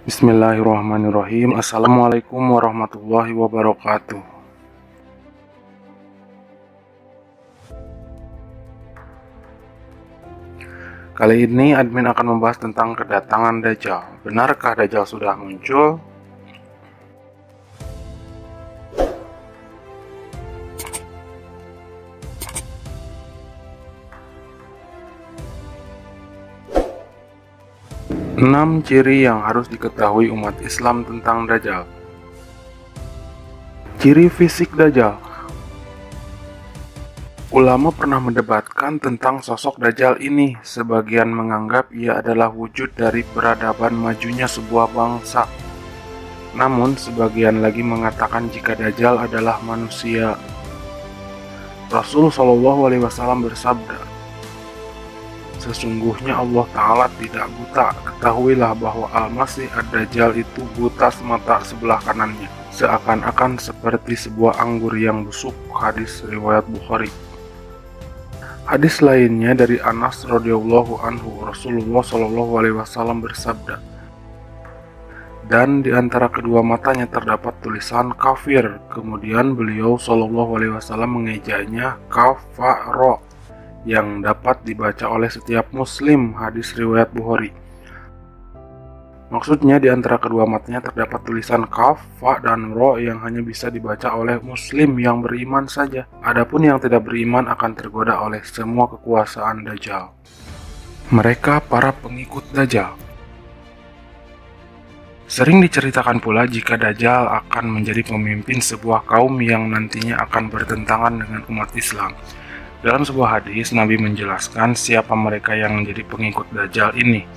Bismillahirrahmanirrahim. Assalamualaikum warahmatullahi wabarakatuh. Kali ini admin akan membahas tentang kedatangan Dajjal. Benarkah Dajjal sudah muncul? Enam ciri yang harus diketahui umat Islam tentang Dajjal. Ciri fisik Dajjal. Ulama pernah mendebatkan tentang sosok Dajjal ini. Sebagian menganggap ia adalah wujud dari peradaban majunya sebuah bangsa. Namun, sebagian lagi mengatakan jika Dajjal adalah manusia. Rasul Shallallahu Alaihi Wasallam bersabda, "Sesungguhnya Allah Ta'ala tidak buta. Ketahuilah bahwa Al-Masih Ad-Dajjal itu buta semata sebelah kanannya, seakan-akan seperti sebuah anggur yang busuk." Hadis riwayat Bukhari. Hadis lainnya dari Anas radhiyallahu anhu, Rasulullah Shallallahu Alaihi Wasallam bersabda, "Dan di antara kedua matanya terdapat tulisan kafir." Kemudian beliau Shallallahu Alaihi Wasallam mengejanya kafaro, yang dapat dibaca oleh setiap muslim. Hadis riwayat Bukhari. Maksudnya di antara kedua matanya terdapat tulisan kaf, fa, dan ro yang hanya bisa dibaca oleh muslim yang beriman saja. Adapun yang tidak beriman akan tergoda oleh semua kekuasaan Dajjal. Mereka para pengikut Dajjal. Sering diceritakan pula jika Dajjal akan menjadi pemimpin sebuah kaum yang nantinya akan bertentangan dengan umat Islam. Dalam sebuah hadis, Nabi menjelaskan siapa mereka yang menjadi pengikut Dajjal ini.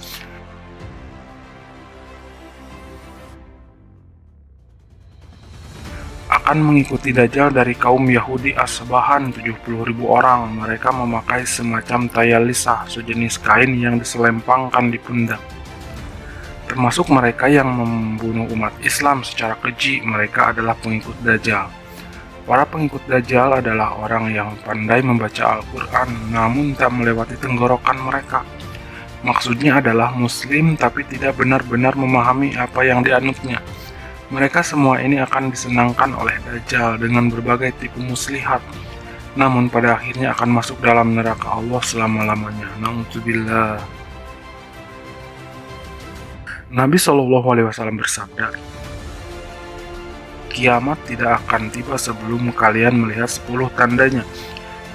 Akan mengikuti Dajjal dari kaum Yahudi Asbahan 70.000 orang. Mereka memakai semacam tayalisah, sejenis kain yang diselempangkan di pundak. Termasuk mereka yang membunuh umat Islam secara keji. Mereka adalah pengikut Dajjal. Para pengikut Dajjal adalah orang yang pandai membaca Al-Quran, namun tak melewati tenggorokan mereka. Maksudnya adalah muslim tapi tidak benar-benar memahami apa yang dianutnya. Mereka semua ini akan disenangkan oleh Dajjal dengan berbagai tipu muslihat, namun pada akhirnya akan masuk dalam neraka Allah selama-lamanya. Na'udzubillah. Nabi Shallallahu Alaihi Wasallam bersabda, "Kiamat tidak akan tiba sebelum kalian melihat 10 tandanya.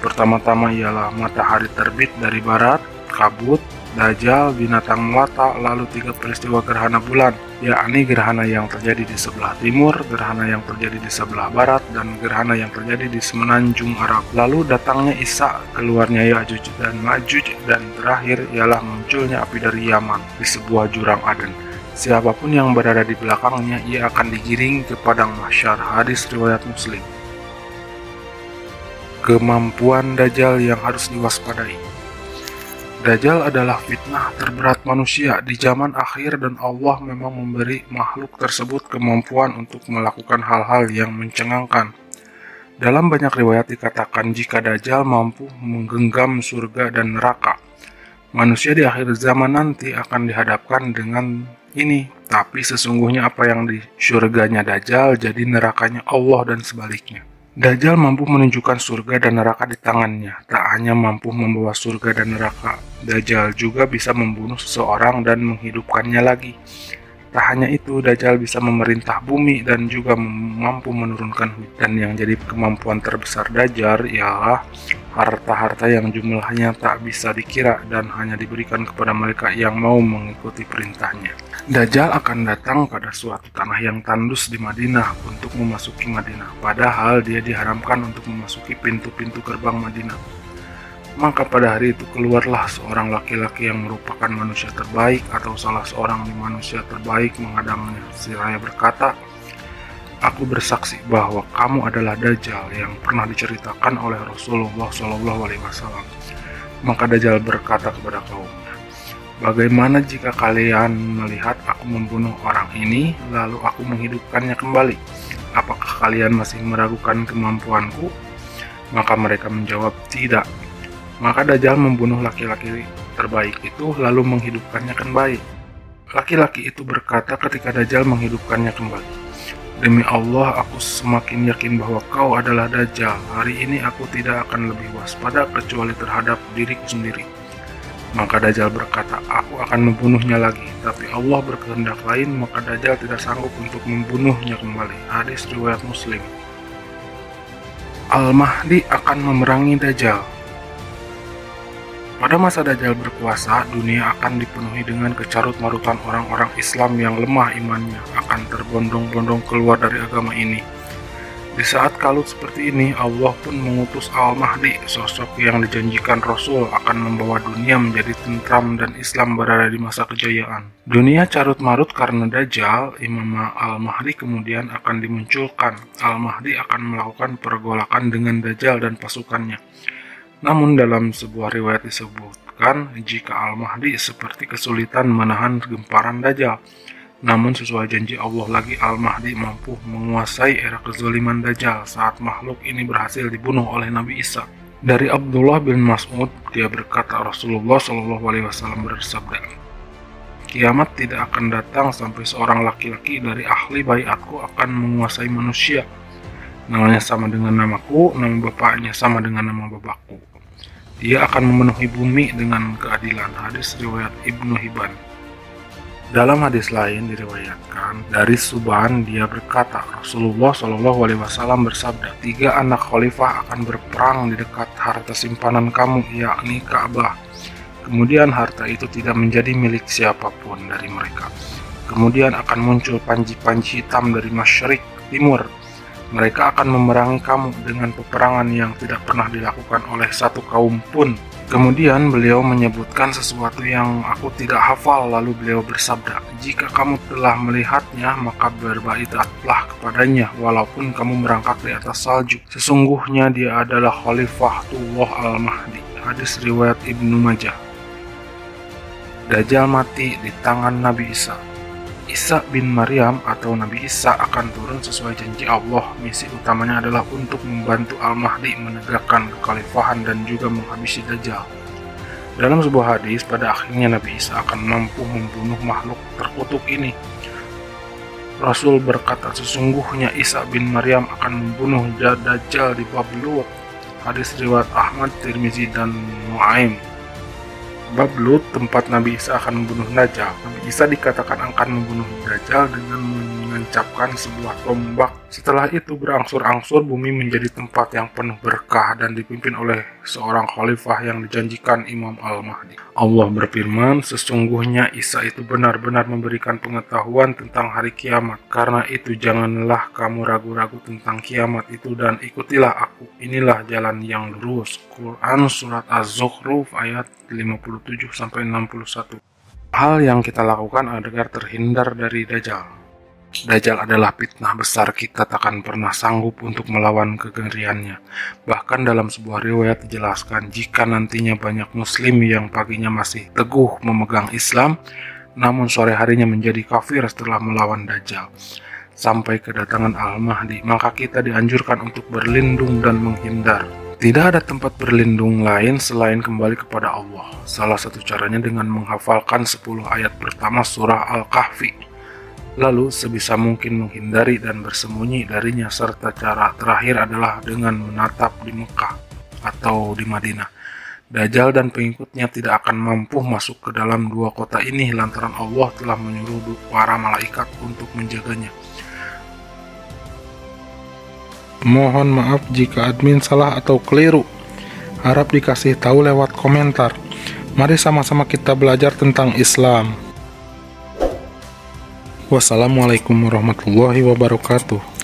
Pertama-tama ialah matahari terbit dari barat, kabut, Dajjal, binatang melata, lalu 3 peristiwa gerhana bulan, yakni gerhana yang terjadi di sebelah timur, gerhana yang terjadi di sebelah barat, dan gerhana yang terjadi di semenanjung Arab. Lalu datangnya Isa, keluarnya Ya'juj dan Ma'juj, dan terakhir ialah munculnya api dari Yaman di sebuah jurang Aden. Siapapun yang berada di belakangnya, ia akan digiring ke padang mahsyar." Hadis riwayat Muslim. Kemampuan Dajjal yang harus diwaspadai. Dajjal adalah fitnah terberat manusia di zaman akhir, dan Allah memang memberi makhluk tersebut kemampuan untuk melakukan hal-hal yang mencengangkan. Dalam banyak riwayat dikatakan jika Dajjal mampu menggenggam surga dan neraka, manusia di akhir zaman nanti akan dihadapkan dengan ini. Tapi sesungguhnya apa yang di surganya Dajjal jadi nerakanya Allah dan sebaliknya. Dajjal mampu menunjukkan surga dan neraka di tangannya. Tak hanya mampu membawa surga dan neraka, Dajjal juga bisa membunuh seseorang dan menghidupkannya lagi. Tak hanya itu, Dajjal bisa memerintah bumi dan juga mampu menurunkan hujan. Dan yang jadi kemampuan terbesar Dajjal ialah harta-harta yang jumlahnya tak bisa dikira dan hanya diberikan kepada mereka yang mau mengikuti perintahnya. Dajjal akan datang pada suatu tanah yang tandus di Madinah untuk memasuki Madinah, padahal dia diharamkan untuk memasuki pintu-pintu gerbang Madinah. Maka pada hari itu keluarlah seorang laki-laki yang merupakan manusia terbaik atau salah seorang manusia terbaik menghadangnya. Seraya berkata, "Aku bersaksi bahwa kamu adalah Dajjal yang pernah diceritakan oleh Rasulullah SAW." Maka Dajjal berkata kepada kaumnya, "Bagaimana jika kalian melihat aku membunuh orang ini, lalu aku menghidupkannya kembali? Apakah kalian masih meragukan kemampuanku?" Maka mereka menjawab, "Tidak." Maka Dajjal membunuh laki-laki terbaik itu lalu menghidupkannya kembali. Laki-laki itu berkata ketika Dajjal menghidupkannya kembali, "Demi Allah, aku semakin yakin bahwa kau adalah Dajjal. Hari ini aku tidak akan lebih waspada kecuali terhadap diriku sendiri." Maka Dajjal berkata, "Aku akan membunuhnya lagi." Tapi Allah berkehendak lain, maka Dajjal tidak sanggup untuk membunuhnya kembali. Hadis riwayat Muslim. Al-Mahdi akan memerangi Dajjal. Pada masa Dajjal berkuasa, dunia akan dipenuhi dengan kecarut-marutan orang-orang Islam yang lemah imannya akan terbondong-bondong keluar dari agama ini. Di saat kalut seperti ini, Allah pun mengutus Al-Mahdi, sosok yang dijanjikan Rasul akan membawa dunia menjadi tentram dan Islam berada di masa kejayaan. Dunia carut-marut karena Dajjal, Imam Al-Mahdi kemudian akan dimunculkan. Al-Mahdi akan melakukan pergolakan dengan Dajjal dan pasukannya. Namun dalam sebuah riwayat disebutkan jika Al-Mahdi seperti kesulitan menahan gemparan Dajjal. Namun sesuai janji Allah lagi, Al-Mahdi mampu menguasai era kezaliman Dajjal saat makhluk ini berhasil dibunuh oleh Nabi Isa. Dari Abdullah bin Mas'ud, dia berkata Rasulullah SAW bersabda, "Kiamat tidak akan datang sampai seorang laki-laki dari ahli baiatku akan menguasai manusia. Namanya sama dengan namaku, nama bapaknya sama dengan nama bapakku. Dia akan memenuhi bumi dengan keadilan." Hadis riwayat Ibnu Hibban. Dalam hadis lain diriwayatkan dari Subhan, dia berkata Rasulullah SAW bersabda, 3 anak khalifah akan berperang di dekat harta simpanan kamu, yakni Ka'bah. Kemudian harta itu tidak menjadi milik siapapun dari mereka. Kemudian akan muncul panji-panji hitam dari masyrik timur. Mereka akan memerangi kamu dengan peperangan yang tidak pernah dilakukan oleh satu kaum pun. Kemudian beliau menyebutkan sesuatu yang aku tidak hafal, lalu beliau bersabda, "Jika kamu telah melihatnya, maka berbaikatlah kepadanya, walaupun kamu merangkak di atas salju. Sesungguhnya dia adalah Khalifatullah Al-Mahdi." Hadis riwayat Ibnu Majah. Dajjal mati di tangan Nabi Isa. Isa bin Maryam atau Nabi Isa akan turun sesuai janji Allah. Misi utamanya adalah untuk membantu Al-Mahdi menegakkan kekhalifahan dan juga menghabisi Dajjal. Dalam sebuah hadis, pada akhirnya Nabi Isa akan mampu membunuh makhluk terkutuk ini. Rasul berkata, "Sesungguhnya Isa bin Maryam akan membunuh Dajjal di Bab Lut." Hadis riwayat Ahmad, Tirmizi, dan Nuaim. Bab Lut, tempat Nabi Isa akan membunuh Dajjal. Nabi Isa dikatakan akan membunuh Dajjal dengan menancapkan sebuah tombak. Setelah itu berangsur-angsur bumi menjadi tempat yang penuh berkah dan dipimpin oleh seorang khalifah yang dijanjikan Imam Al-Mahdi. Allah berfirman, "Sesungguhnya Isa itu benar-benar memberikan pengetahuan tentang hari kiamat. Karena itu janganlah kamu ragu-ragu tentang kiamat itu dan ikutilah aku. Inilah jalan yang lurus." Quran Surat Az-Zukhruf ayat 57-61. Hal yang kita lakukan agar terhindar dari Dajjal. Dajjal adalah fitnah besar, kita takkan pernah sanggup untuk melawan kengeriannya. Bahkan dalam sebuah riwayat dijelaskan, jika nantinya banyak muslim yang paginya masih teguh memegang Islam, namun sore harinya menjadi kafir setelah melawan Dajjal sampai kedatangan Al-Mahdi, maka kita dianjurkan untuk berlindung dan menghindar. Tidak ada tempat berlindung lain selain kembali kepada Allah. Salah satu caranya dengan menghafalkan 10 ayat pertama surah Al-Kahfi. Lalu sebisa mungkin menghindari dan bersembunyi darinya, serta cara terakhir adalah dengan menatap di Mekah atau di Madinah. Dajjal dan pengikutnya tidak akan mampu masuk ke dalam 2 kota ini lantaran Allah telah menyuruh para malaikat untuk menjaganya. Mohon maaf jika admin salah atau keliru. Harap dikasih tahu lewat komentar. Mari sama-sama kita belajar tentang Islam. Wassalamualaikum warahmatullahi wabarakatuh.